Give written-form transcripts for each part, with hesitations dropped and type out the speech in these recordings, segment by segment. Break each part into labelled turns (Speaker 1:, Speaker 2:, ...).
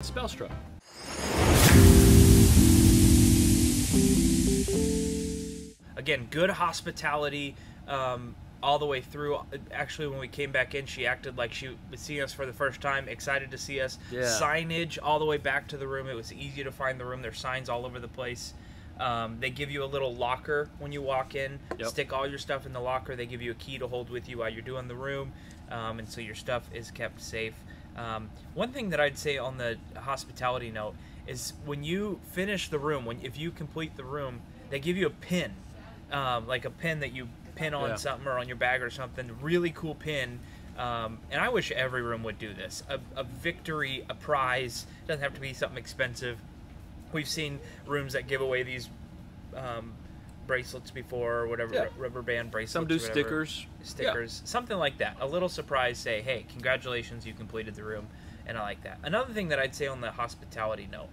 Speaker 1: Spellstruck.
Speaker 2: Again, good hospitality all the way through. Actually, when we came back in, she acted like she was seeing us for the first time, excited to see us.
Speaker 1: Yeah.
Speaker 2: Signage all the way back to the room. It was easy to find the room. There's signs all over the place. They give you a little locker when you walk in.
Speaker 1: Yep.
Speaker 2: Stick all your stuff in the locker. They give you a key to hold with you while you're doing the room, and so your stuff is kept safe. One thing that I'd say on the hospitality note is when you finish the room, if you complete the room, they give you a pin, like a pin that you pin on something or on your bag or something. Really cool pin. And I wish every room would do this. A victory, a prize. Doesn't have to be something expensive. We've seen rooms that give away these bracelets before, or whatever, rubber band bracelets.
Speaker 1: Some do stickers.
Speaker 2: Something like that. A little surprise, say, hey, congratulations, you completed the room, and I like that. Another thing that I'd say on the hospitality note,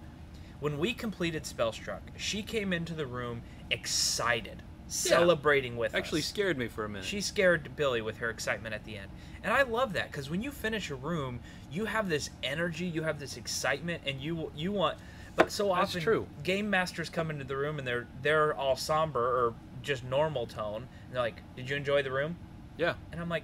Speaker 2: when we completed Spellstruck, she came into the room excited, celebrating with us.
Speaker 1: Actually scared me for a minute.
Speaker 2: She scared Billy with her excitement at the end. And I love that, because when you finish a room, you have this energy, you have this excitement, and you want... But so often, game masters come into the room and they're all somber or just normal tone. And they're like, "Did you enjoy the room?"
Speaker 1: Yeah.
Speaker 2: And I'm like,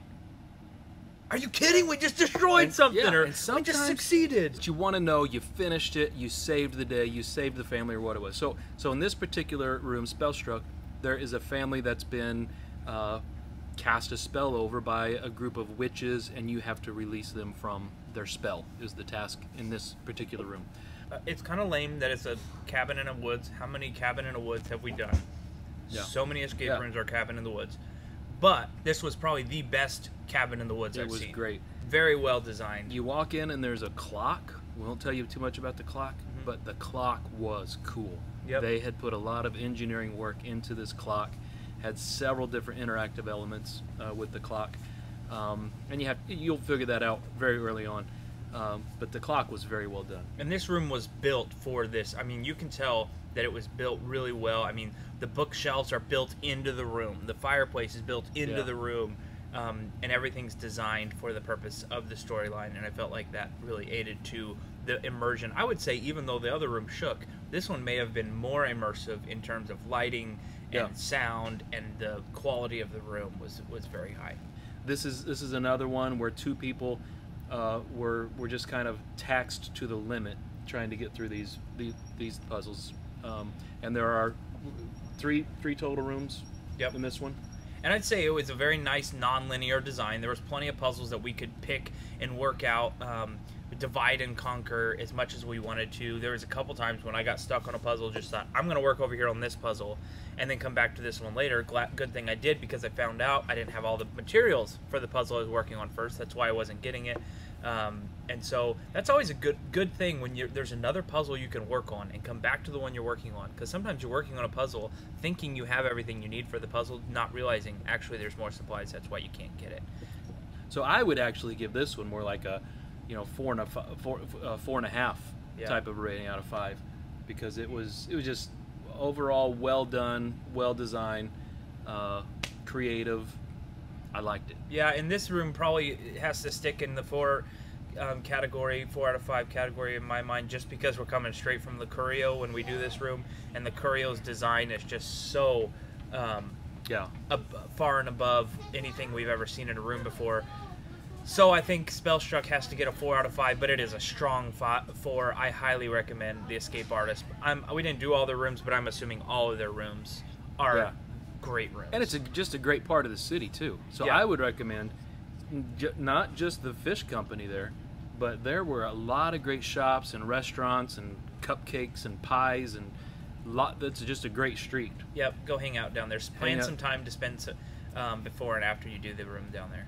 Speaker 2: "Are you kidding? We just destroyed something, or we just succeeded."
Speaker 1: But you want to know you finished it, you saved the day, you saved the family, or what it was. So in this particular room, Spellstruck, there is a family that's been cast a spell over by a group of witches, and you have to release them from their spell. Is the task in this particular room.
Speaker 2: It's kind of lame that it's a cabin in the woods. How many cabin in the woods have we done?
Speaker 1: Yeah.
Speaker 2: So many escape rooms are cabin in the woods. But this was probably the best cabin in the woods I've seen.
Speaker 1: It was great.
Speaker 2: Very well designed.
Speaker 1: You walk in and there's a clock. We won't tell you too much about the clock, but the clock was cool.
Speaker 2: Yep.
Speaker 1: They had put a lot of engineering work into this clock. Had several different interactive elements with the clock. And you'll figure that out very early on. But the clock was very well done.
Speaker 2: And this room was built for this. I mean, you can tell that it was built really well. I mean, the bookshelves are built into the room. The fireplace is built into the room. And everything's designed for the purpose of the storyline. And I felt like that really aided to the immersion. I would say, even though the other room shook, this one may have been more immersive in terms of lighting and sound, and the quality of the room was very high.
Speaker 1: This is another one where two people we're just kind of taxed to the limit trying to get through these puzzles, and there are three total rooms in this one.
Speaker 2: And I'd say it was a very nice non-linear design. There was plenty of puzzles that we could pick and work out, divide and conquer as much as we wanted to. There was a couple times when I got stuck on a puzzle, just thought, I'm going to work over here on this puzzle and then come back to this one later. Good thing I did, because I found out I didn't have all the materials for the puzzle I was working on first. That's why I wasn't getting it. And so that's always a good thing when there's another puzzle you can work on and come back to the one you're working on. Because sometimes you're working on a puzzle thinking you have everything you need for the puzzle, not realizing actually there's more supplies. That's why you can't get it.
Speaker 1: So I would actually give this one more like a 4.5 type of rating out of 5, because it was just overall well done, well designed, creative. I liked it.
Speaker 2: Yeah, and this room probably has to stick in the 4 category, 4 out of 5 category in my mind, just because we're coming straight from the Curio when we do this room, and the Curio's design is just so far and above anything we've ever seen in a room before. So I think Spellstruck has to get a 4 out of 5, but it is a strong 4. I highly recommend The Escape Artist. We didn't do all their rooms, but I'm assuming all of their rooms are great rooms.
Speaker 1: And it's just a great part of the city too. So I would recommend not just the fish company there, but there were a lot of great shops and restaurants and cupcakes and pies, and that's just a great street.
Speaker 2: Yep, go hang out down there. Plan some time to spend before and after you do the room down there.